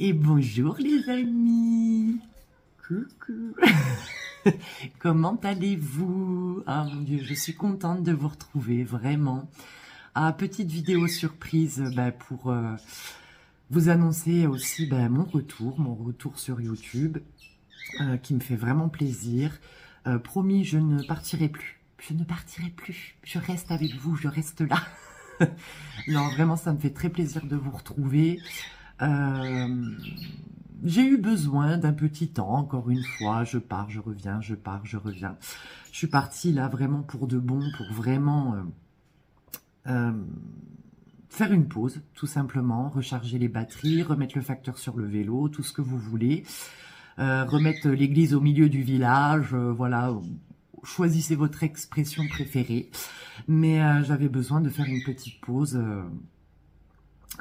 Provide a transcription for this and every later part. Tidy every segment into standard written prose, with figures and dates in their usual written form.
Et bonjour les amis. Coucou. Comment allez-vous? Ah mon Dieu, je suis contente de vous retrouver, vraiment. Ah, petite vidéo surprise pour vous annoncer aussi mon retour sur YouTube, qui me fait vraiment plaisir. Promis, je ne partirai plus. Je ne partirai plus. Je reste avec vous, je reste là. Non, vraiment, ça me fait très plaisir de vous retrouver. J'ai eu besoin d'un petit temps, encore une fois, je pars, je reviens, je pars, je reviens. Je suis partie là vraiment pour de bon, pour vraiment faire une pause, tout simplement, recharger les batteries, remettre le facteur sur le vélo, tout ce que vous voulez, remettre l'église au milieu du village, voilà, choisissez votre expression préférée. Mais j'avais besoin de faire une petite pause.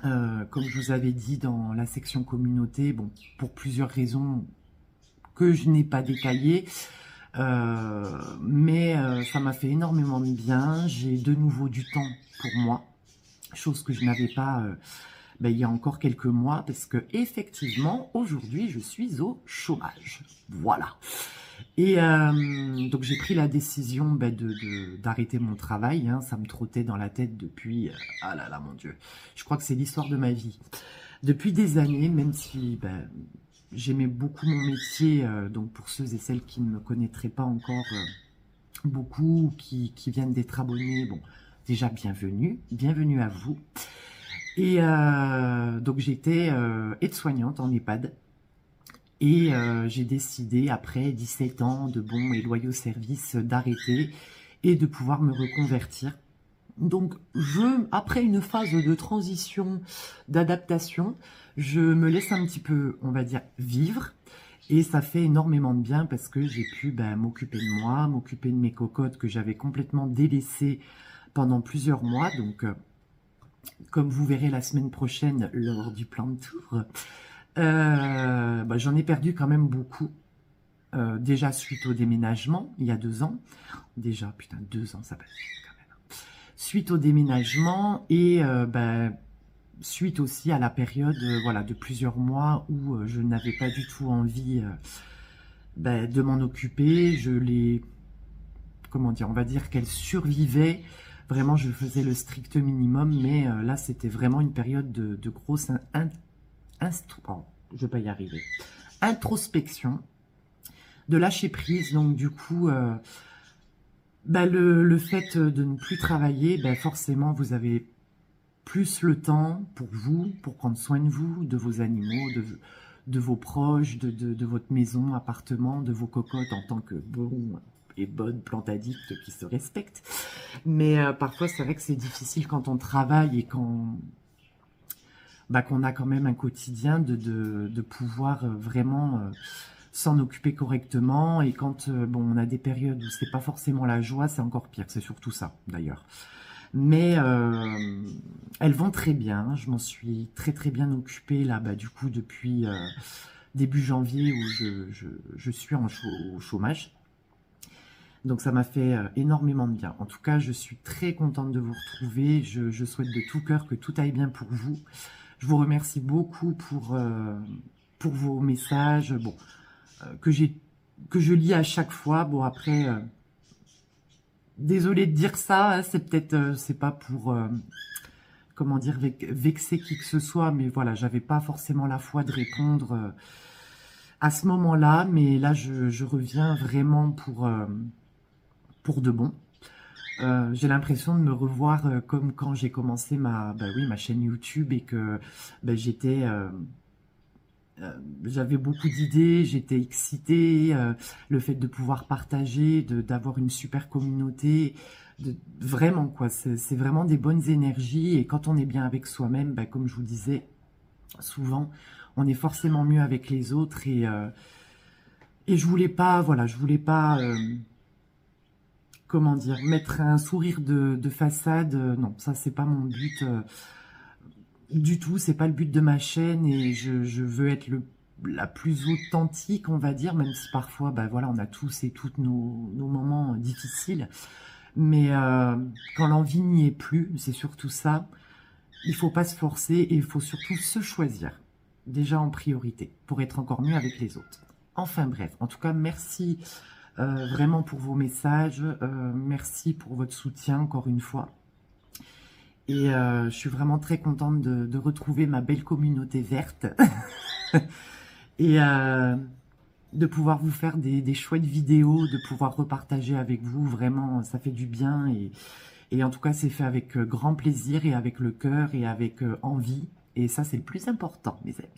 Comme je vous avais dit dans la section communauté, bon, pour plusieurs raisons que je n'ai pas détaillées, mais ça m'a fait énormément de bien. J'ai de nouveau du temps pour moi, chose que je n'avais pas il y a encore quelques mois, parce que effectivement, aujourd'hui, je suis au chômage. Voilà. Et donc j'ai pris la décision d'arrêter mon travail, hein. Ça me trottait dans la tête depuis, ah là là mon Dieu, je crois que c'est l'histoire de ma vie. Depuis des années, même si j'aimais beaucoup mon métier, donc pour ceux et celles qui ne me connaîtraient pas encore beaucoup, qui viennent d'être abonnés, bon, déjà bienvenue à vous. Et donc j'étais aide-soignante en EHPAD. Et j'ai décidé, après 17 ans de bons et loyaux services, d'arrêter et de pouvoir me reconvertir. Donc, après une phase de transition, d'adaptation, je me laisse un petit peu, on va dire, vivre. Et ça fait énormément de bien parce que j'ai pu m'occuper de moi, m'occuper de mes cocottes que j'avais complètement délaissées pendant plusieurs mois. Donc, comme vous verrez la semaine prochaine lors du plan de tour, j'en ai perdu quand même beaucoup. Déjà suite au déménagement, il y a 2 ans. Déjà, putain, 2 ans, ça passe vite quand même. Suite au déménagement et suite aussi à la période de plusieurs mois où je n'avais pas du tout envie de m'en occuper. Comment dire, on va dire qu'elle survivait. Vraiment, je faisais le strict minimum, mais là, c'était vraiment une période de grosse je vais pas y arriver. Introspection, de lâcher prise. Donc du coup, le fait de ne plus travailler, forcément, vous avez plus le temps pour vous, pour prendre soin de vous, de vos animaux, de vos proches, de votre maison, appartement, de vos cocottes en tant que bon et bonne plante addicte qui se respecte. Mais parfois, c'est vrai que c'est difficile quand on travaille et qu'on a quand même un quotidien de pouvoir vraiment s'en occuper correctement. Et quand on a des périodes où c'est pas forcément la joie, c'est encore pire. C'est surtout ça d'ailleurs. Mais elles vont très bien. Je m'en suis très très bien occupée là, du coup depuis début janvier où je suis au chômage. Donc ça m'a fait énormément de bien. En tout cas, je suis très contente de vous retrouver. Je souhaite de tout cœur que tout aille bien pour vous. Je vous remercie beaucoup pour vos messages, que je lis à chaque fois. Bon, après, désolée de dire ça, hein, c'est peut-être, c'est pas pour, comment dire, vexer qui que ce soit, mais voilà, j'avais pas forcément la foi de répondre à ce moment-là, mais là, je reviens vraiment pour de bon. J'ai l'impression de me revoir comme quand j'ai commencé ma chaîne YouTube et que j'avais beaucoup d'idées, j'étais excitée, le fait de pouvoir partager, d'avoir une super communauté, vraiment quoi, c'est vraiment des bonnes énergies et quand on est bien avec soi-même, comme je vous disais, souvent on est forcément mieux avec les autres et je voulais pas, comment dire, mettre un sourire de façade, non, ça c'est pas mon but du tout, c'est pas le but de ma chaîne et je veux être la plus authentique, on va dire, même si parfois, on a tous et toutes nos moments difficiles, mais quand l'envie n'y est plus, c'est surtout ça, il faut pas se forcer et il faut surtout se choisir. déjà en priorité, pour être encore mieux avec les autres. Enfin bref, en tout cas, merci vraiment pour vos messages, merci pour votre soutien encore une fois. Et je suis vraiment très contente de retrouver ma belle communauté verte et de pouvoir vous faire des chouettes vidéos, de pouvoir repartager avec vous. Vraiment, ça fait du bien et en tout cas, c'est fait avec grand plaisir et avec le cœur et avec envie. Et ça, c'est le plus important, mes amis.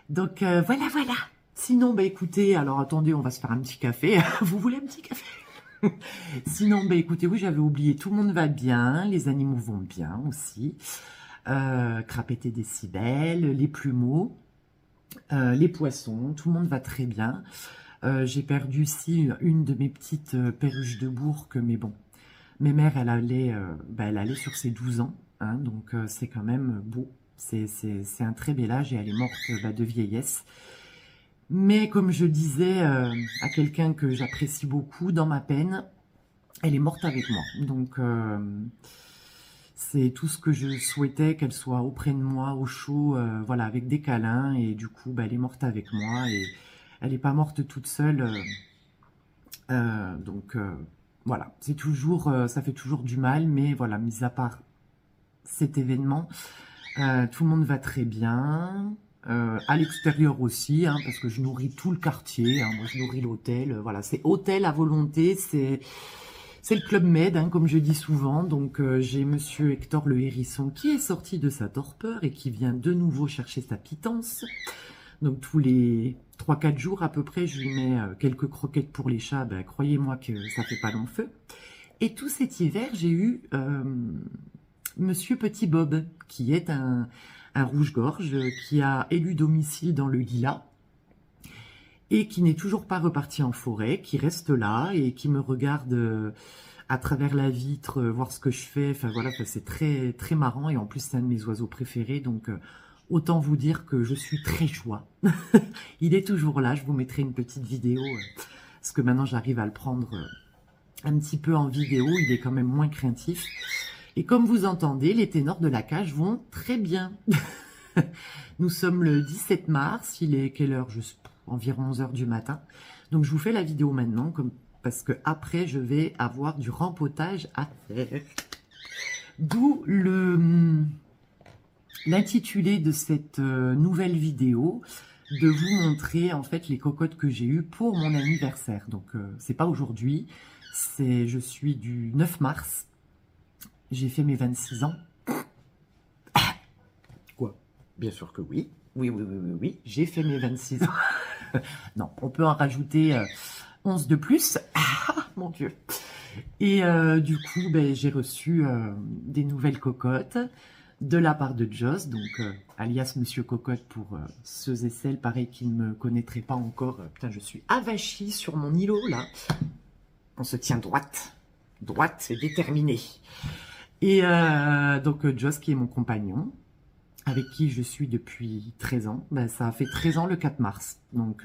Donc, voilà, voilà. Sinon, bah écoutez, alors attendez, on va se faire un petit café. Vous voulez un petit café? Sinon, bah écoutez, oui, j'avais oublié, tout le monde va bien, les animaux vont bien aussi. Crapette et Décibel, les plumeaux, les poissons, tout le monde va très bien. J'ai perdu aussi une de mes petites perruches de Bourg, mais bon, mes mères, elle allait sur ses 12 ans, hein, donc c'est quand même beau. C'est un très bel âge et elle est morte de vieillesse. Mais comme je disais à quelqu'un que j'apprécie beaucoup dans ma peine, elle est morte avec moi. Donc c'est tout ce que je souhaitais, qu'elle soit auprès de moi, au chaud, voilà, avec des câlins. Et du coup, elle est morte avec moi et elle n'est pas morte toute seule. Donc voilà, c'est toujours, ça fait toujours du mal, mais voilà, mis à part cet événement, tout le monde va très bien. À l'extérieur aussi, hein, parce que je nourris tout le quartier, hein, moi je nourris l'hôtel, voilà, c'est hôtel à volonté, c'est le Club Med, hein, comme je dis souvent. Donc j'ai monsieur Hector le hérisson qui est sorti de sa torpeur et qui vient de nouveau chercher sa pitance. Donc tous les 3-4 jours à peu près, je lui mets quelques croquettes pour les chats, croyez-moi que ça fait pas long feu. Et tout cet hiver, j'ai eu monsieur Petit Bob, qui est un rouge-gorge, qui a élu domicile dans le Lilas, et qui n'est toujours pas reparti en forêt, qui reste là, et qui me regarde à travers la vitre, voir ce que je fais, enfin voilà, c'est très, très marrant, et en plus c'est un de mes oiseaux préférés, donc autant vous dire que je suis très joie. Il est toujours là, je vous mettrai une petite vidéo, parce que maintenant j'arrive à le prendre un petit peu en vidéo, il est quand même moins craintif. Et comme vous entendez, les ténors de la cage vont très bien. Nous sommes le 17 mars, il est quelle heure? Environ 11 h du matin. Donc je vous fais la vidéo maintenant, parce que après je vais avoir du rempotage à faire. D'où l'intitulé de cette nouvelle vidéo, de vous montrer en fait les cocottes que j'ai eues pour mon anniversaire. Donc c'est pas aujourd'hui, je suis du 9 mars. J'ai fait mes 26 ans. Quoi? Bien sûr que oui. Oui, j'ai fait mes 26 ans. Non, on peut en rajouter 11 de plus. Ah, mon Dieu. Et du coup, j'ai reçu des nouvelles cocottes de la part de Joss, donc alias Monsieur Cocotte pour ceux et celles, pareil, qui ne me connaîtraient pas encore. Putain, je suis avachie sur mon îlot, là. On se tient droite. Droite et déterminée. Et donc Joss qui est mon compagnon, avec qui je suis depuis 13 ans. Ça a fait 13 ans le 4 mars, donc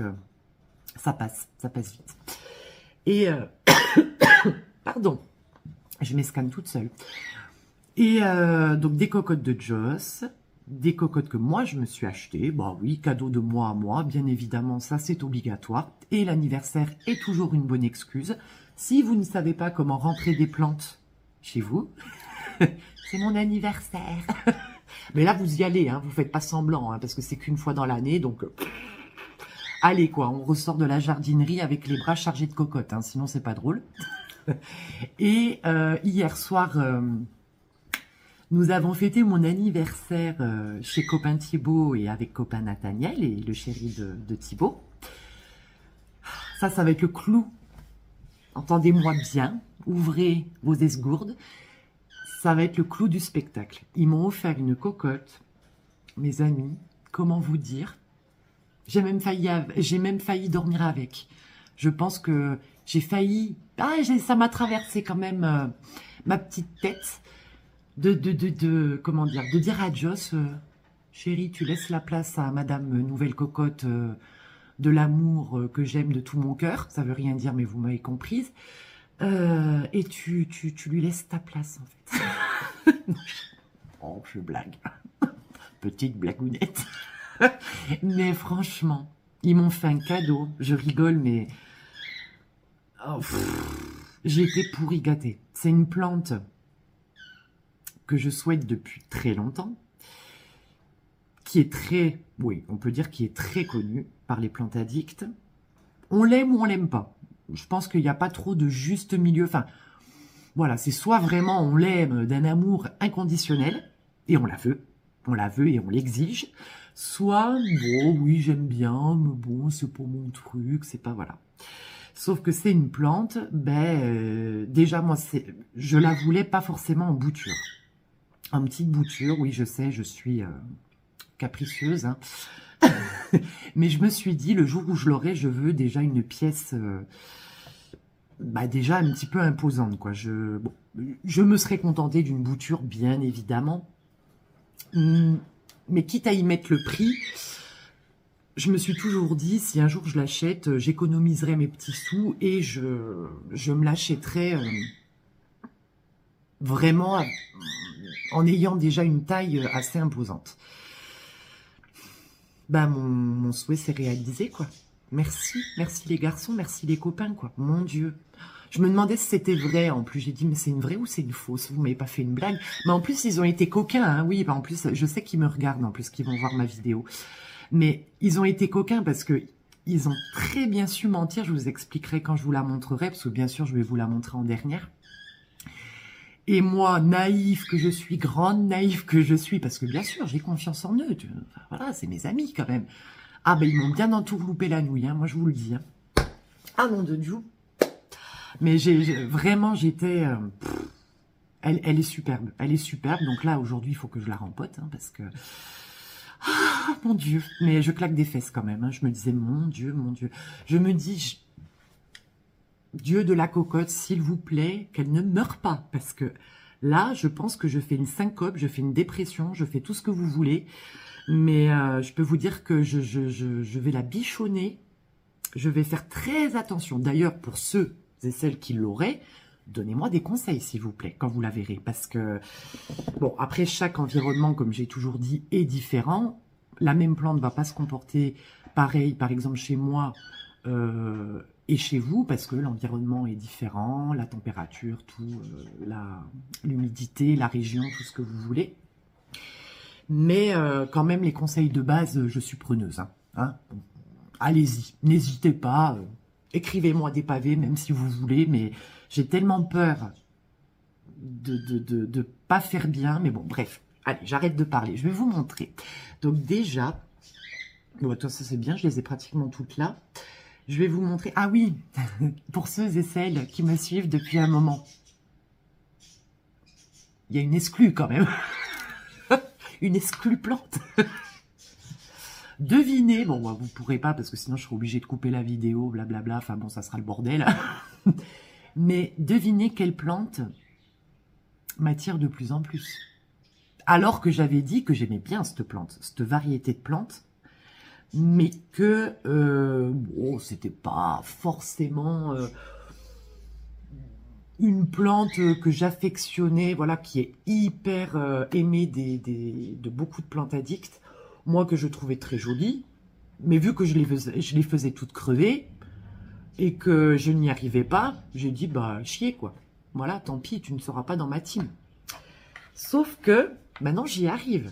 ça passe vite. Et pardon, je m'escanne toute seule. Et donc des cocottes de Joss, des cocottes que moi je me suis achetées. Bah oui, cadeau de moi à moi, bien évidemment, ça c'est obligatoire. Et l'anniversaire est toujours une bonne excuse. Si vous ne savez pas comment rentrer des plantes chez vous, c'est mon anniversaire. Mais là, vous y allez, hein, vous faites pas semblant, hein, parce que c'est qu'une fois dans l'année, donc allez quoi, on ressort de la jardinerie avec les bras chargés de cocottes, hein, sinon c'est pas drôle. Et hier soir, nous avons fêté mon anniversaire chez copain Thibaut et avec copain Nathaniel et le chéri de Thibaut. Ça va être le clou. Entendez-moi bien, ouvrez vos esgourdes. Ça va être le clou du spectacle. Ils m'ont offert une cocotte, mes amis, comment vous dire? J'ai même failli dormir avec. Je pense que j'ai failli... Ah, ça m'a traversé quand même ma petite tête comment dire, de dire à Joss, chérie, tu laisses la place à Madame Nouvelle Cocotte de l'amour que j'aime de tout mon cœur. Ça veut rien dire, mais vous m'avez comprise. Et tu lui laisses ta place, en fait. Oh, je blague. Petite blagounette. Mais franchement, ils m'ont fait un cadeau. Je rigole, mais oh, j'ai été pourri gâtée. C'est une plante que je souhaite depuis très longtemps, qui est très, oui, on peut dire qui est très connue par les plantes addicts. On l'aime ou on l'aime pas. Je pense qu'il n'y a pas trop de juste milieu. Enfin, voilà, c'est soit vraiment on l'aime d'un amour inconditionnel, et on la veut et on l'exige, soit, bon, oui, j'aime bien, mais bon, c'est pas mon truc, c'est pas, voilà. Sauf que c'est une plante, déjà, moi, je la voulais pas forcément en bouture. En petite bouture, oui, je sais, je suis capricieuse, hein. Mais je me suis dit, le jour où je l'aurai, je veux déjà une pièce, déjà un petit peu imposante, quoi. Je me serais contentée d'une bouture, bien évidemment. Mais quitte à y mettre le prix, je me suis toujours dit, si un jour je l'achète, j'économiserai mes petits sous et je me l'achèterai vraiment en ayant déjà une taille assez imposante. Mon souhait s'est réalisé, quoi. Merci les garçons, merci les copains, quoi. Mon Dieu. Je me demandais si c'était vrai, en plus. J'ai dit, mais c'est une vraie ou c'est une fausse? Vous m'avez pas fait une blague? Mais en plus, ils ont été coquins, hein. Oui, en plus, je sais qu'ils me regardent, en plus, qu'ils vont voir ma vidéo. Mais ils ont été coquins parce que ils ont très bien su mentir. Je vous expliquerai quand je vous la montrerai, parce que bien sûr, je vais vous la montrer en dernière. Et moi, naïf que je suis, grande naïve que je suis, parce que bien sûr, j'ai confiance en eux. Voilà, c'est mes amis quand même. Ah ils m'ont bien entourloupé la nouille, hein, moi je vous le dis. Hein. Ah mon Dieu. Mais vraiment, j'étais... elle est superbe, Donc là, aujourd'hui, il faut que je la rempote, hein, parce que... Ah, mon Dieu. Mais je claque des fesses quand même. Hein. Je me disais, mon Dieu. Je me dis, Dieu de la cocotte, s'il vous plaît, qu'elle ne meure pas. Parce que là, je pense que je fais une syncope, je fais une dépression, je fais tout ce que vous voulez. Mais je peux vous dire que je vais la bichonner. Je vais faire très attention. D'ailleurs, pour ceux et celles qui l'auraient, donnez-moi des conseils, s'il vous plaît, quand vous la verrez. Parce que, bon, après, chaque environnement, comme j'ai toujours dit, est différent. La même plante ne va pas se comporter pareil, par exemple, chez moi et chez vous, parce que l'environnement est différent, la température, tout, l'humidité, la région, tout ce que vous voulez. Mais quand même, les conseils de base, je suis preneuse. Hein. Allez-y, n'hésitez pas. Écrivez-moi des pavés, même si vous voulez, mais j'ai tellement peur de pas faire bien. Mais bon, bref, allez, j'arrête de parler. Je vais vous montrer. Donc déjà, bon, toi, ça c'est bien, je les ai pratiquement toutes là. Je vais vous montrer. Ah oui, pour ceux et celles qui me suivent depuis un moment. Il y a une exclue quand même. Une exclue plante. Devinez, bon, vous pourrez pas parce que sinon je serai obligée de couper la vidéo, blablabla, enfin bon, ça sera le bordel. Mais devinez quelle plante m'attire de plus en plus. Alors que j'avais dit que j'aimais bien cette plante, cette variété de plantes, mais que, bon, c'était pas forcément une plante que j'affectionnais, voilà, qui est hyper aimée de beaucoup de plantes addicts. Moi, que je trouvais très jolie, mais vu que je les faisais toutes crever et que je n'y arrivais pas, j'ai dit, chier, quoi. Voilà, tant pis, tu ne seras pas dans ma team. Sauf que, maintenant, j'y arrive.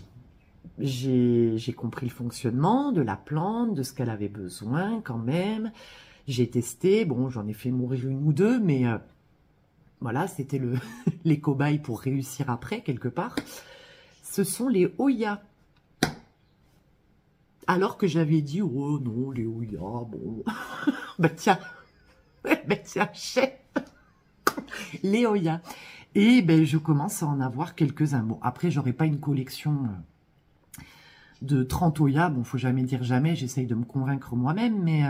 J'ai compris le fonctionnement de la plante, de ce qu'elle avait besoin, quand même. J'ai testé, bon, j'en ai fait mourir une ou deux, mais voilà, c'était les cobayes pour réussir après, quelque part. Ce sont les Hoya. Alors que j'avais dit, oh non, les Hoya, bon. Tiens, chef, les Hoya. Et je commence à en avoir quelques-uns. Bon, après, j'aurai pas une collection de 30 Hoya. Bon, faut jamais dire jamais, j'essaye de me convaincre moi-même, mais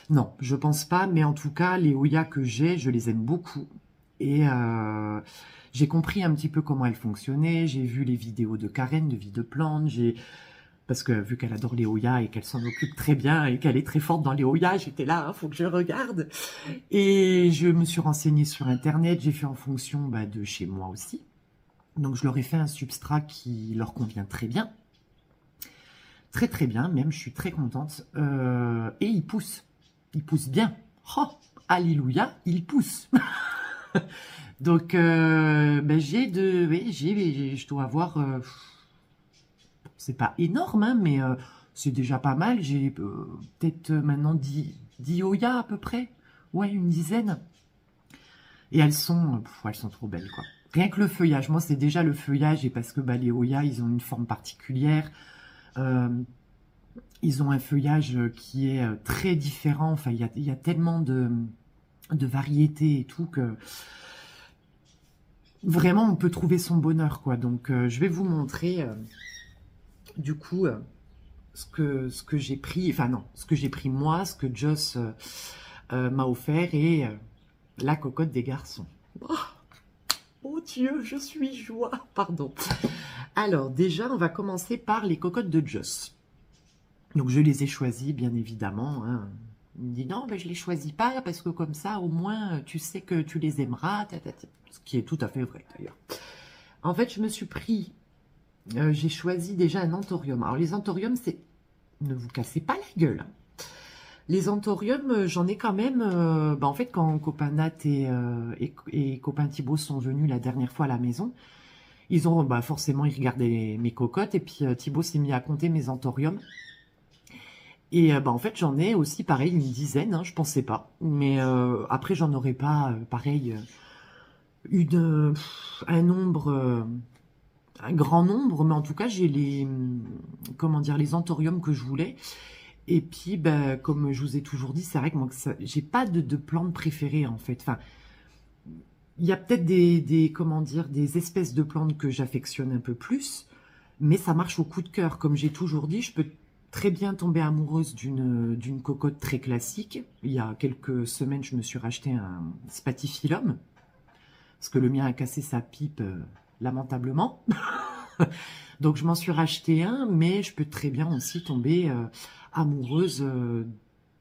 non, je pense pas. Mais en tout cas, les Hoya que j'ai, je les aime beaucoup. Et j'ai compris un petit peu comment elles fonctionnaient. J'ai vu les vidéos de Karen, de Vie de Plante, parce que vu qu'elle adore les Hoya et qu'elle s'en occupe très bien et qu'elle est très forte dans les Hoya, j'étais là, faut que je regarde. Et je me suis renseignée sur Internet, j'ai fait en fonction de chez moi aussi. Donc je leur ai fait un substrat qui leur convient très bien. Très très bien, même je suis très contente. Et il pousse bien. Oh, alléluia, il pousse. Donc ben, oui, je dois avoir, c'est pas énorme, hein, mais c'est déjà pas mal. J'ai peut-être maintenant 10 Oya à peu près, ouais, une dizaine. Et elles sont trop belles, quoi. Rien que le feuillage, moi c'est déjà le feuillage, et parce que bah, les Oya, ils ont une forme particulière. Euh, Ils ont un feuillage qui est très différent. Enfin, il y a tellement de variétés et tout que vraiment on peut trouver son bonheur, quoi. Donc je vais vous montrer du coup ce que j'ai pris, enfin non, ce que j'ai pris moi, ce que Joss m'a offert, et la cocotte des garçons. Oh Dieu, je suis joie, pardon. Alors déjà, on va commencer par les cocottes de Joss. Donc je les ai choisies, bien évidemment, hein. Il me dit non, ben, je les choisis pas parce que comme ça, au moins, tu sais que tu les aimeras, ce qui est tout à fait vrai d'ailleurs. En fait, je me suis pris, j'ai choisi déjà un anthorium. Alors les anthoriums, c'est, ne vous cassez pas la gueule, hein. Les anthoriums, j'en ai quand même, bah, en fait, quand copain Nat et copain Thibaut sont venus la dernière fois à la maison, ils ont, bah, forcément, ils regardaient mes cocottes, et puis Thibaut s'est mis à compter mes anthoriums. Et bah, en fait, j'en ai aussi, pareil, une dizaine, hein, je pensais pas. Mais après, j'en aurais pas, pareil, un nombre, un grand nombre. Mais en tout cas, j'ai les, comment dire, les anthoriums que je voulais. Et puis, bah, comme je vous ai toujours dit, c'est vrai que moi, j'ai pas de plantes préférées, en fait. Enfin, il y a peut-être comment dire, des espèces de plantes que j'affectionne un peu plus. Mais ça marche au coup de cœur. Comme j'ai toujours dit, je peux très bien tomber amoureuse d'une cocotte très classique. Il y a quelques semaines, je me suis racheté un spathiphyllum, parce que le mien a cassé sa pipe lamentablement. Donc je m'en suis racheté un, mais je peux très bien aussi tomber amoureuse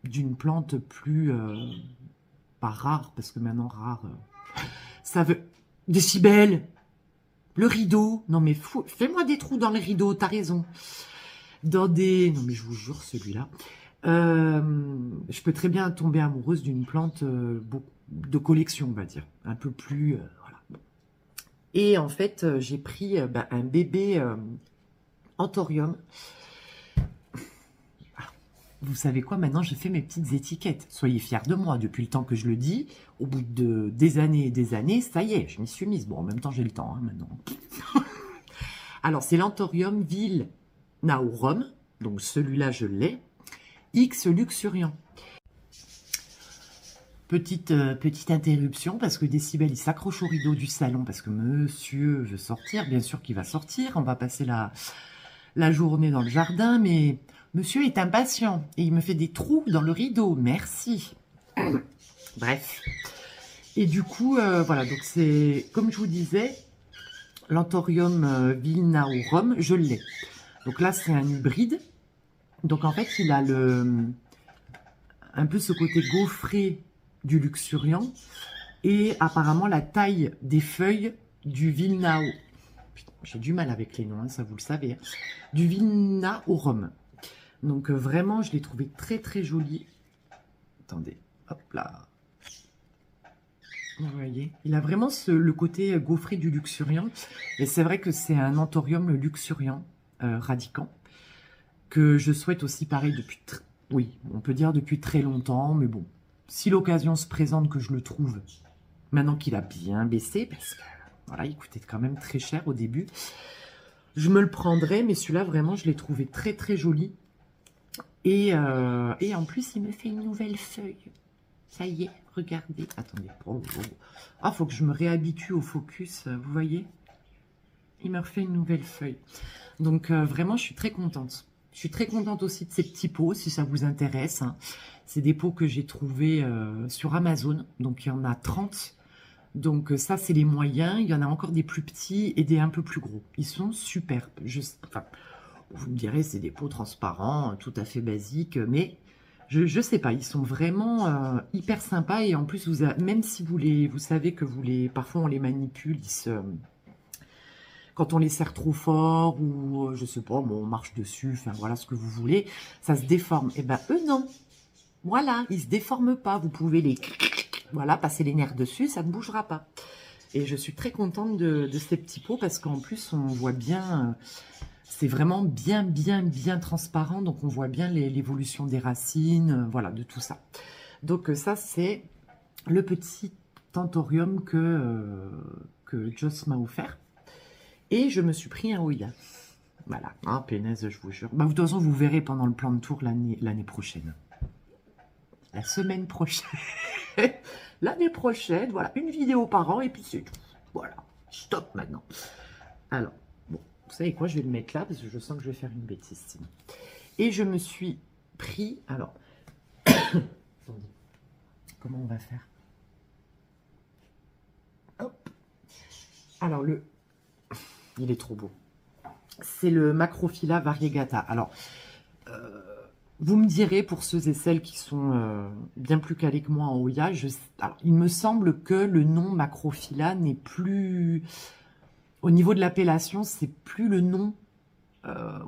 d'une plante plus, pas rare, parce que maintenant rare, ça veut... Décibel, le rideau, non mais fais-moi des trous dans le rideau, t'as raison. Dans des... Non mais je vous jure, celui-là. Je peux très bien tomber amoureuse d'une plante de collection, on va dire. Un peu plus... voilà. Et en fait, j'ai pris bah, un bébé anthorium. Vous savez quoi, maintenant je fais mes petites étiquettes. Soyez fiers de moi, depuis le temps que je le dis, au bout de des années et des années, ça y est, je m'y suis mise. Bon, en même temps, j'ai le temps, hein, maintenant. Alors, c'est l'anthorium vilnaurum, donc celui-là, je l'ai. X luxuriant. Petite interruption, parce que Décibel, il s'accroche au rideau du salon, parce que monsieur veut sortir. Bien sûr qu'il va sortir, on va passer la journée dans le jardin, mais... Monsieur est impatient et il me fait des trous dans le rideau. Merci. Bref. Et du coup, voilà. Donc, c'est, comme je vous disais, l'anthorium vilnaurum, je l'ai. Donc là, c'est un hybride. Donc, en fait, il a un peu ce côté gaufré du luxuriant et apparemment la taille des feuilles du vilnao. J'ai du mal avec les noms, hein, ça vous le savez. Hein. Du vilnaurum. Donc vraiment, je l'ai trouvé très très joli. Attendez, hop là. Vous voyez, il a vraiment le côté gaufré du luxuriant. Et c'est vrai que c'est un anthorium luxuriant radicant que je souhaite aussi pareil depuis, oui, on peut dire depuis très longtemps. Mais bon, si l'occasion se présente que je le trouve, maintenant qu'il a bien baissé, parce que voilà, il coûtait quand même très cher au début, je me le prendrai. Mais celui-là, vraiment, je l'ai trouvé très très joli. Et en plus, il me fait une nouvelle feuille. Ça y est, regardez. Attendez. Oh, oh. Ah, faut que je me réhabitue au focus, vous voyez. Il me refait une nouvelle feuille. Donc, vraiment, je suis très contente. Je suis très contente aussi de ces petits pots, si ça vous intéresse. Hein. C'est des pots que j'ai trouvés sur Amazon. Donc, il y en a 30. Donc, ça, c'est les moyens. Il y en a encore des plus petits et des un peu plus gros. Ils sont superbes. Enfin... Vous me direz, c'est des pots transparents, tout à fait basiques, mais je sais pas, ils sont vraiment hyper sympas. Et en plus, même si vous savez que parfois on les manipule, quand quand on les serre trop fort ou je sais pas, bon, on marche dessus, enfin voilà ce que vous voulez, ça se déforme. Et ben eux non. Voilà, ils se déforment pas. Vous pouvez les voilà, passer les nerfs dessus, ça ne bougera pas. Et je suis très contente de ces petits pots parce qu'en plus on voit bien, c'est vraiment bien transparent, donc on voit bien l'évolution des racines, voilà, de tout ça. Donc ça c'est le petit tentorium que Joss m'a offert. Et je me suis pris un Oya. Voilà, hein, pénaise, je vous jure. Bah, de toute façon, vous verrez pendant le plan de tour l'année prochaine. La semaine prochaine. L'année prochaine, voilà, une vidéo par an et puis c'est tout. Voilà, stop maintenant. Alors, bon, vous savez quoi, je vais le mettre là parce que je sens que je vais faire une bêtise sinon. Et je me suis pris, alors, attendez, comment on va faire? Hop. Alors, il est trop beau. C'est le Macrophylla variegata. Alors, vous me direz, pour ceux et celles qui sont bien plus calés que moi en Oya, alors, il me semble que le nom Macrophylla n'est plus... Au niveau de l'appellation, c'est plus le nom,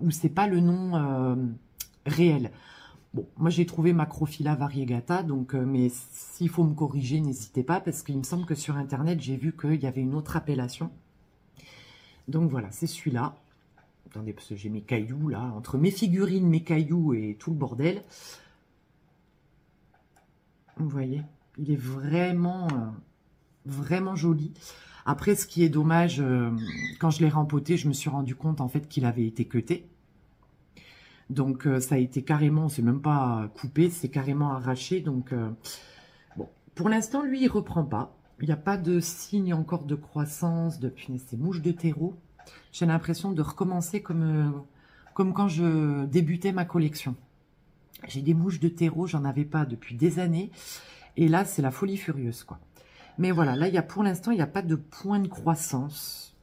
ou c'est pas le nom réel. Bon, moi j'ai trouvé Macrophylla variegata, donc, mais s'il faut me corriger, n'hésitez pas, parce qu'il me semble que sur Internet, j'ai vu qu'il y avait une autre appellation. Donc voilà, c'est celui-là. Attendez, parce que j'ai mes cailloux là, entre mes figurines, mes cailloux et tout le bordel. Vous voyez, il est vraiment, vraiment joli. Après, ce qui est dommage, quand je l'ai rempoté, je me suis rendu compte en fait qu'il avait été cuté. Donc ça a été carrément, c'est même pas coupé, c'est carrément arraché. Donc bon, pour l'instant, lui, il reprend pas. Il n'y a pas de signe encore de croissance depuis ces mouches de terreau. J'ai l'impression de recommencer comme quand je débutais ma collection. J'ai des mouches de terreau, j'en avais pas depuis des années. Et là, c'est la folie furieuse, quoi. Mais voilà, là, pour l'instant, il n'y a pas de point de croissance.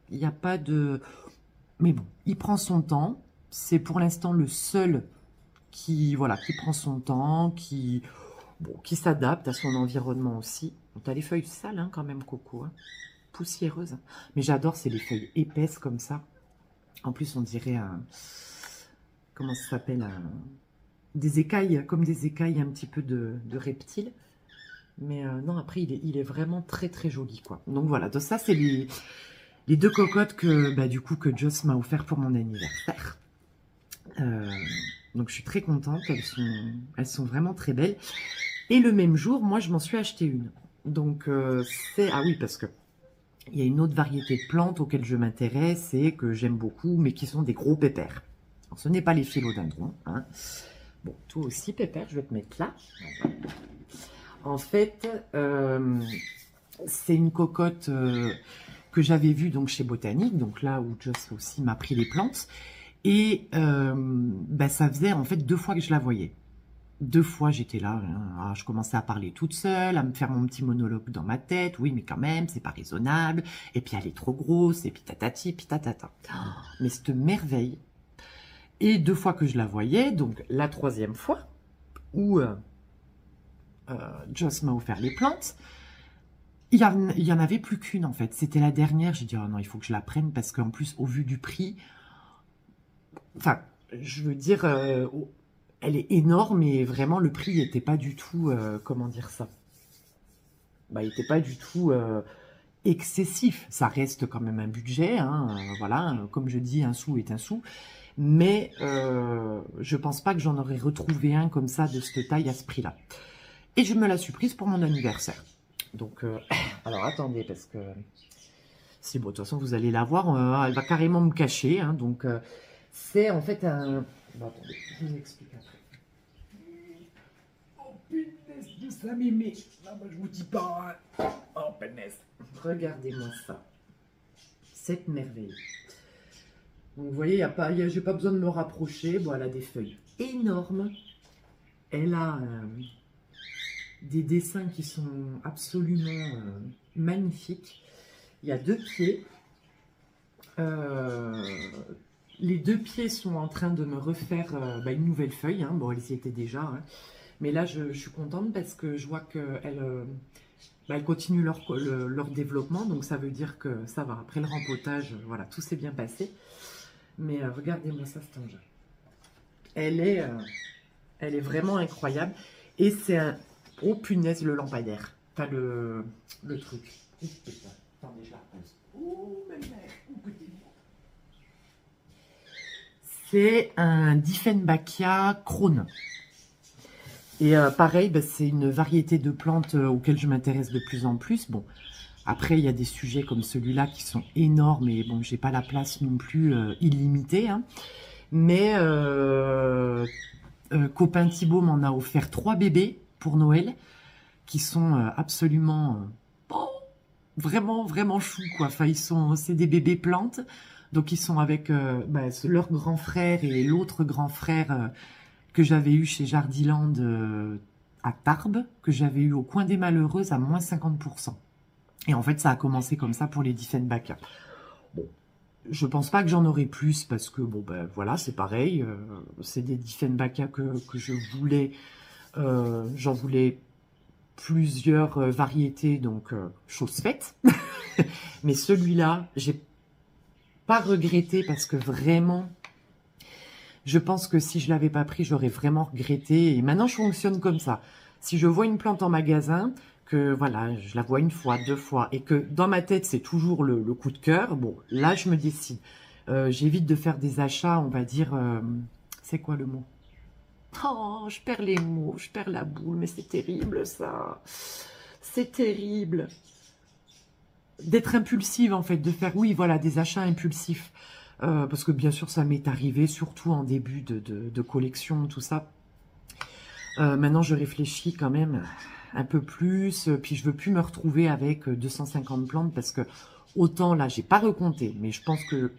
Il n'y a pas de... Mais bon, il prend son temps. C'est pour l'instant le seul qui prend son temps, qui s'adapte à son environnement aussi. Tu as les feuilles sales, hein, quand même, Coco. Hein. Poussiéreuses. Mais j'adore, c'est les feuilles épaisses comme ça. En plus, on dirait comment ça s'appelle, des écailles, comme des écailles un petit peu de reptiles. Mais non, après, il est vraiment très, très joli, quoi. Donc voilà, donc ça, c'est les deux cocottes que, du coup, que Joss m'a offert pour mon anniversaire. Donc je suis très contente, elles sont vraiment très belles. Et le même jour, moi je m'en suis acheté une. Donc ah oui, parce que il y a une autre variété de plantes auxquelles je m'intéresse et que j'aime beaucoup, mais qui sont des gros pépères. Alors, ce n'est pas les philodendrons, hein. Bon, toi aussi pépère, je vais te mettre là. En fait, c'est une cocotte que j'avais vue donc chez Botanique, donc là où Joss aussi m'a pris les plantes. Et ça faisait en fait 2 fois que je la voyais. 2 fois j'étais là, hein, je commençais à parler toute seule, à me faire mon petit monologue dans ma tête. Oui, mais quand même, c'est pas raisonnable. Et puis elle est trop grosse, et puis tatati, puis tatata. Mais cette merveille. Et 2 fois que je la voyais, donc la 3e fois, où Joss m'a offert les plantes, il y en avait plus qu'une en fait. C'était la dernière. J'ai dit, oh non, il faut que je la prenne parce qu'en plus, au vu du prix... Enfin, je veux dire, elle est énorme et vraiment le prix n'était pas du tout, comment dire ça, il n'était pas du tout excessif. Ça reste quand même un budget, hein, voilà, comme je dis, un sou est un sou. Mais je pense pas que j'en aurais retrouvé un comme ça de cette taille à ce prix-là. Et je me la suis prise pour mon anniversaire. Donc, alors attendez, parce que si bon, de toute façon vous allez la voir, elle va carrément me cacher, hein, donc... c'est en fait un... Bon, attendez, je vous explique après. Oh, punaise de ça, mémé. Ah, bah, je vous dis pas. Hein. Oh, punaise. Regardez-moi ça. Cette merveille. Donc, vous voyez, j'ai pas besoin de me rapprocher. Bon, elle a des feuilles énormes. Elle a des dessins qui sont absolument magnifiques. Il y a 2 pieds. Les 2 pieds sont en train de me refaire une nouvelle feuille. Hein. Bon, elles y étaient déjà. Hein. Mais là, je suis contente parce que je vois qu'elle bah, elles continuent leur développement, donc ça veut dire que ça va. Après le rempotage, voilà, tout s'est bien passé. Mais regardez-moi ça, cet engin. Elle est vraiment incroyable. Et c'est un... Oh punaise, le lampadaire. Enfin, le truc. Oh, putain. Attendez, je la repose. Oh, ma mère. Oh, écoutez-moi. C'est un Dieffenbachia Krone. Et pareil, bah, c'est une variété de plantes auxquelles je m'intéresse de plus en plus. Bon, après, il y a des sujets comme celui-là qui sont énormes et bon, j'ai pas la place non plus illimitée. Hein. Mais copain Thibaut m'en a offert 3 bébés pour Noël qui sont absolument vraiment, vraiment choux, quoi. Enfin, c'est des bébés plantes. Donc, ils sont avec bah, leur grand frère et l'autre grand frère que j'avais eu chez Jardiland à Tarbes, que j'avais eu au coin des Malheureuses à moins 50%. Et en fait, ça a commencé comme ça pour les Dieffenbachia. Bon, je pense pas que j'en aurai plus parce que, bon, ben voilà, c'est pareil. C'est des Dieffenbachia que je voulais. J'en voulais plusieurs variétés, donc chose faite. Mais celui-là, j'ai pas regretté parce que vraiment... Je pense que si je l'avais pas pris, j'aurais vraiment regretté. Et maintenant, je fonctionne comme ça. Si je vois une plante en magasin, que voilà, je la vois une fois, 2 fois, et que dans ma tête, c'est toujours le coup de cœur, bon, là, je me décide. J'évite de faire des achats, on va dire... c'est quoi le mot? Oh, je perds les mots, je perds la boule, mais c'est terrible, ça. C'est terrible. D'être impulsive, en fait, de faire, oui, voilà, des achats impulsifs. Parce que bien sûr ça m'est arrivé, surtout en début de collection, tout ça. Maintenant je réfléchis quand même un peu plus, puis je veux plus me retrouver avec 250 plantes parce que autant là j'ai pas recompté, mais je pense que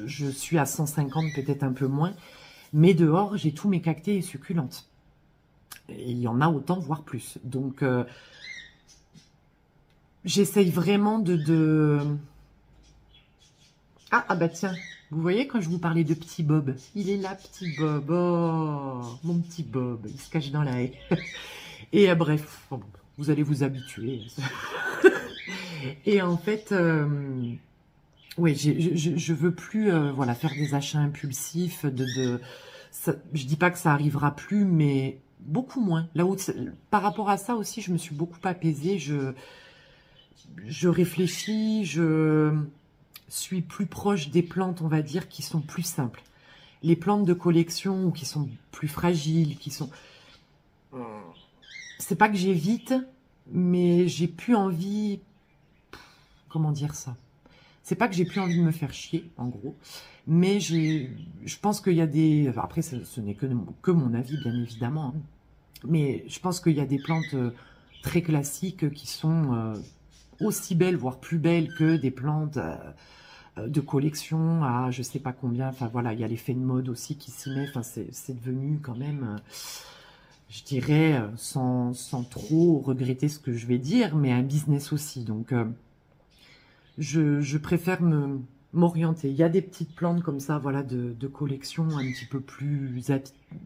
je suis à 150, peut-être un peu moins, mais dehors j'ai tous mes cactés et succulentes. Et il y en a autant, voire plus. Donc j'essaye vraiment de... Ah bah tiens, vous voyez quand je vous parlais de petit Bob, il est là, petit Bob, oh, mon petit Bob, il se cache dans la haie. Et bref, bon, vous allez vous habituer. Et en fait, oui, je veux plus voilà, faire des achats impulsifs. Ça, je dis pas que ça arrivera plus, mais beaucoup moins. Là où, par rapport à ça aussi, je me suis beaucoup apaisée. Je réfléchis, je suis plus proche des plantes, on va dire, qui sont plus simples. Les plantes de collection, qui sont plus fragiles, qui sont... C'est pas que j'évite, mais j'ai plus envie... Comment dire ça? C'est pas que j'ai plus envie de me faire chier, en gros. Mais je pense qu'il y a des... Après, ce n'est que mon avis, bien évidemment. Hein. Mais je pense qu'il y a des plantes très classiques qui sont aussi belles, voire plus belles que des plantes... de collection à je sais pas combien, enfin voilà, il y a l'effet de mode aussi qui s'y met, enfin c'est devenu quand même, je dirais, sans trop regretter ce que je vais dire, mais un business aussi, donc je préfère m'orienter. Il y a des petites plantes comme ça, voilà, de collection un petit peu plus,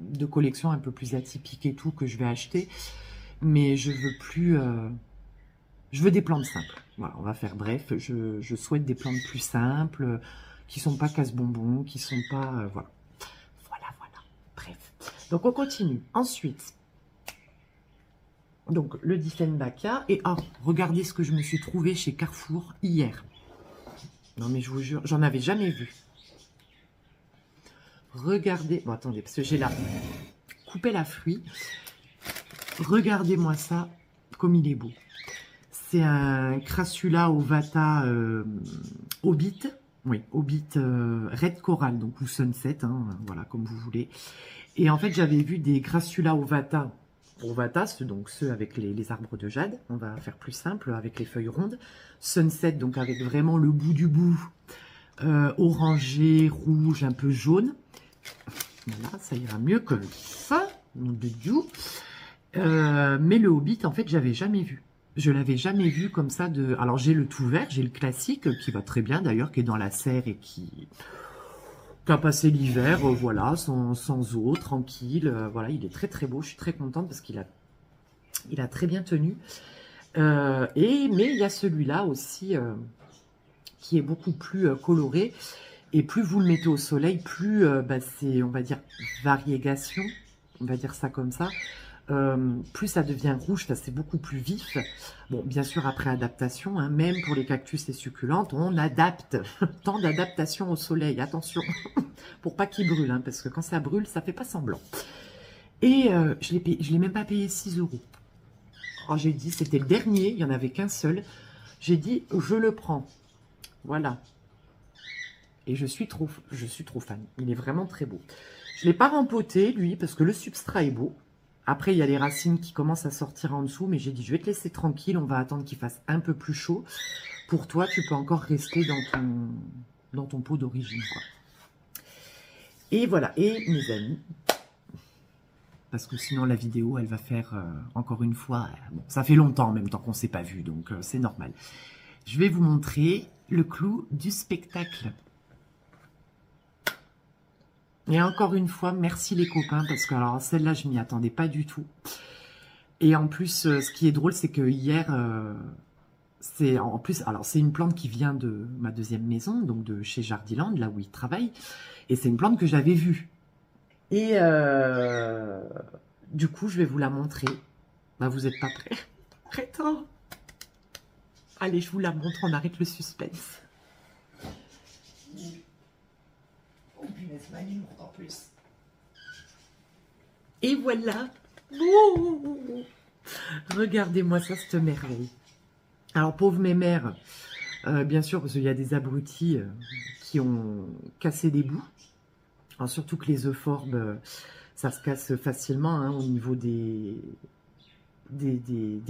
de collection un peu plus atypique et tout, que je vais acheter, mais je veux plus... Je veux des plantes simples. Voilà, on va faire bref. Je souhaite des plantes plus simples, qui sont pas casse-bonbons, qui sont pas... voilà. Voilà. Bref. Donc, on continue. Ensuite, donc, le Dieffenbachia. Et regardez ce que je me suis trouvé chez Carrefour hier. Non, mais je vous jure, j'en avais jamais vu. Regardez... Bon, attendez, parce que j'ai la... coupé la fruit. Regardez-moi ça, comme il est beau. C'est un Crassula ovata Hobbit, oui, Hobbit Red Coral, donc ou Sunset, hein, voilà, comme vous voulez. Et en fait, j'avais vu des Crassula ovata, donc ceux avec les arbres de jade, on va faire plus simple, avec les feuilles rondes. Sunset, donc avec vraiment le bout du bout, orangé, rouge, un peu jaune. Voilà, ça ira mieux que ça, nom de Dieu. Mais le Hobbit, en fait, j'avais jamais vu. Je l'avais jamais vu comme ça. Alors, j'ai le tout vert, j'ai le classique, qui va très bien d'ailleurs, qui est dans la serre et qui a passé l'hiver, voilà, sans eau, tranquille. Voilà, il est très très beau, je suis très contente parce qu'il a très bien tenu. Mais il y a celui-là aussi qui est beaucoup plus coloré. Et plus vous le mettez au soleil, plus c'est, on va dire, variégation, on va dire ça comme ça, plus ça devient rouge, c'est beaucoup plus vif. Bon, bien sûr, après adaptation, hein, même pour les cactus et succulentes, on adapte. Temps d'adaptation au soleil, attention, pour pas qu'ils brûlent, hein, parce que quand ça brûle, ça fait pas semblant. Et je l'ai même pas payé 6 €. Alors, j'ai dit, c'était le dernier, il n'y en avait qu'un seul. J'ai dit, je le prends. Voilà. Et je suis trop fan. Il est vraiment très beau. Je ne l'ai pas rempoté, lui, parce que le substrat est beau. Après, il y a les racines qui commencent à sortir en dessous. Mais j'ai dit, je vais te laisser tranquille. On va attendre qu'il fasse un peu plus chaud. Pour toi, tu peux encore rester dans ton pot d'origine, quoi. Et voilà. Et mes amis, parce que sinon, la vidéo, elle va faire, encore une fois... Bon, ça fait longtemps en même temps qu'on ne s'est pas vu, donc c'est normal. Je vais vous montrer le clou du spectacle. Et encore une fois, merci les copains, parce que alors celle-là, je m'y attendais pas du tout. Et en plus, ce qui est drôle, c'est que hier, c'est une plante qui vient de ma deuxième maison, donc de chez Jardiland, là où il travaille. Et c'est une plante que j'avais vue. Et du coup, je vais vous la montrer. Bah, vous n'êtes pas prêts? Attends. Allez, je vous la montre, on arrête le suspense. En plus. Et voilà. Ouh, regardez-moi ça, cette merveille. Alors, pauvre mes mères, bien sûr, parce qu'il y a des abrutis qui ont cassé des bouts. Alors, surtout que les euphorbes, ça se casse facilement, hein, au niveau des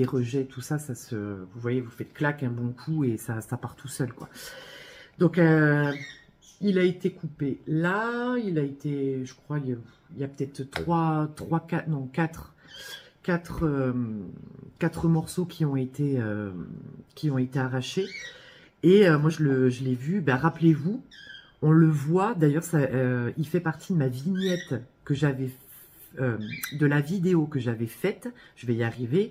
rejets, tout ça, vous voyez, vous faites clac un bon coup et ça part tout seul, quoi. Donc, il a été coupé là, il a été, je crois, il y a peut-être 4 morceaux qui ont été arrachés. Et moi, je l'ai vu, ben, rappelez-vous, on le voit, d'ailleurs, il fait partie de ma vignette que j'avais, de la vidéo que j'avais faite, je vais y arriver,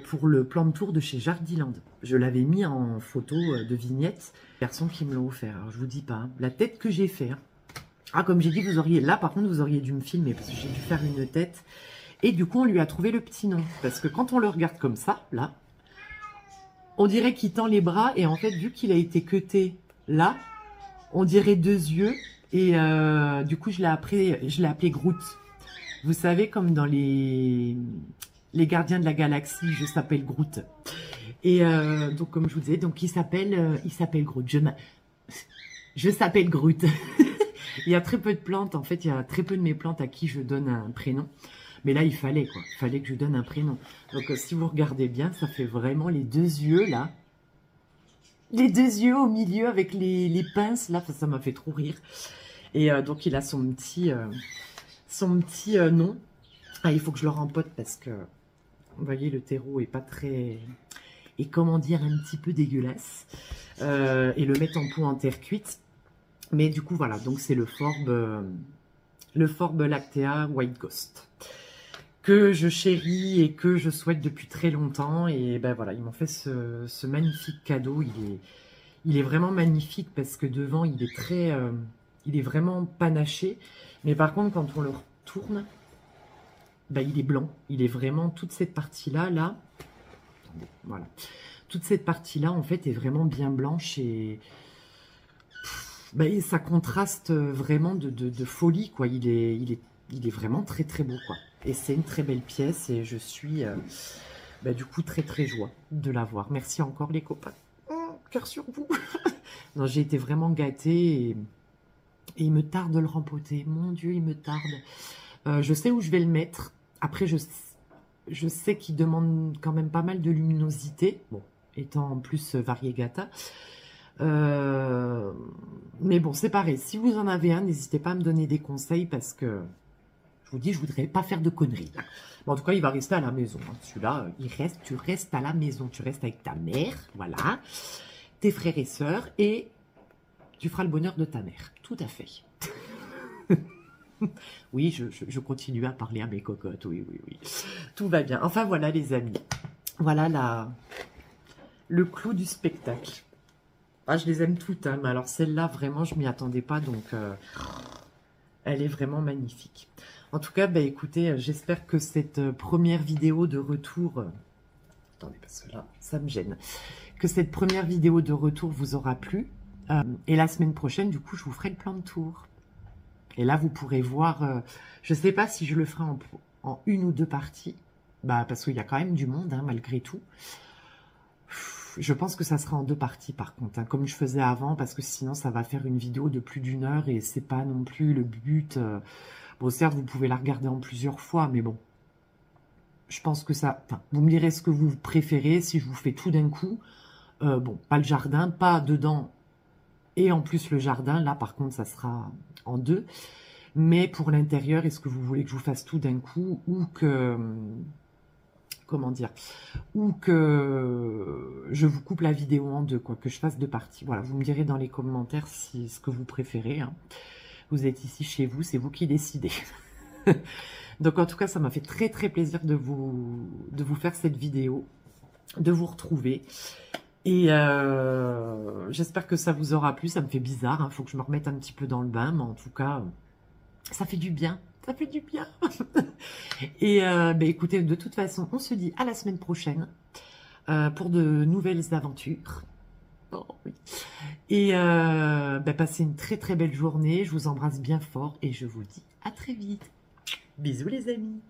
pour le plan de tour de chez Jardiland. Je l'avais mis en photo de vignette, personne qui me l'a offert. Alors je vous dis pas, hein, la tête que j'ai fait. Hein. Ah, comme j'ai dit, là par contre vous auriez dû me filmer parce que j'ai dû faire une tête. Et du coup on lui a trouvé le petit nom. Parce que quand on le regarde comme ça, là, on dirait qu'il tend les bras. Et en fait, vu qu'il a été cuté là, on dirait 2 yeux. Et du coup je l'ai appelé Groot. Vous savez, comme dans les Gardiens de la Galaxie, je s'appelle Groot. Et donc, comme je vous disais, donc il s'appelle Groot. Je s'appelle Groot. Il y a très peu de plantes, en fait, il y a très peu de mes plantes à qui je donne un prénom. Mais là, il fallait, quoi. Il fallait que je donne un prénom. Donc, si vous regardez bien, ça fait vraiment les 2 yeux, là. Les 2 yeux au milieu avec les pinces, là. Ça m'a fait trop rire. Et donc, il a son petit nom. Ah, il faut que je le rempote parce que, vous voyez, le terreau est pas très... Et comment dire, un petit peu dégueulasse. Et le mettre en pot en terre cuite. Mais du coup, voilà. Donc, c'est le Forbe Lactea White Ghost. Que je chéris et que je souhaite depuis très longtemps. Et ben voilà, ils m'ont fait ce magnifique cadeau. Il est vraiment magnifique parce que devant, il est vraiment panaché. Mais par contre, quand on le retourne, ben, il est blanc. Il est vraiment toute cette partie-là, là. Voilà. Toute cette partie-là, en fait, est vraiment bien blanche et ben, ça contraste vraiment de folie, quoi. Il est vraiment très, très beau, quoi. Et c'est une très belle pièce et je suis, ben, du coup, très, très joie de l'avoir. Merci encore, les copains. Cœur sur vous. Non, j'ai été vraiment gâtée et il me tarde de le rempoter. Mon Dieu, il me tarde. Je sais où je vais le mettre. Après, je sais qu'il demande quand même pas mal de luminosité, bon, étant en plus variegata. Mais bon, c'est pareil. Si vous en avez un, n'hésitez pas à me donner des conseils parce que, je vous dis, je voudrais pas faire de conneries. Bon, en tout cas, il va rester à la maison. Hein. Celui-là, tu restes à la maison. Tu restes avec ta mère, voilà, tes frères et sœurs, et tu feras le bonheur de ta mère. Tout à fait. Oui, je continue à parler à mes cocottes, oui. Tout va bien. Enfin, voilà, les amis. Voilà le clou du spectacle. Ah, je les aime toutes, hein, mais alors celle-là, vraiment, je m'y attendais pas, donc elle est vraiment magnifique. En tout cas, bah, écoutez, j'espère que cette première vidéo de retour... attendez, parce que là, ça me gêne. Que cette première vidéo de retour vous aura plu. Et la semaine prochaine, du coup, je vous ferai le plan de tour. Et là, vous pourrez voir... je ne sais pas si je le ferai en une ou deux parties. Bah, parce qu'il y a quand même du monde, hein, malgré tout. Je pense que ça sera en deux parties, par contre, hein, comme je faisais avant, parce que sinon, ça va faire une vidéo de plus d'1 heure et c'est pas non plus le but. Bon, certes, vous pouvez la regarder en plusieurs fois, mais bon. Je pense que ça... Enfin, vous me direz ce que vous préférez, si je vous fais tout d'un coup. Bon, pas le jardin, pas dedans et en plus le jardin. Là, par contre, ça sera en deux. Mais pour l'intérieur, est-ce que vous voulez que je vous fasse tout d'un coup ou que... Comment dire? Ou que je vous coupe la vidéo en deux, quoi, que je fasse deux parties. Voilà, vous me direz dans les commentaires si ce que vous préférez. Hein. Vous êtes ici chez vous, c'est vous qui décidez. Donc en tout cas, ça m'a fait très très plaisir de vous faire cette vidéo, de vous retrouver. Et j'espère que ça vous aura plu. Ça me fait bizarre, hein. Faut que je me remette un petit peu dans le bain, mais en tout cas, ça fait du bien. Ça fait du bien. Et bah, écoutez, de toute façon, on se dit à la semaine prochaine pour de nouvelles aventures. Oh, oui. Et bah, passez une très très belle journée. Je vous embrasse bien fort et je vous dis à très vite. Bisous les amis.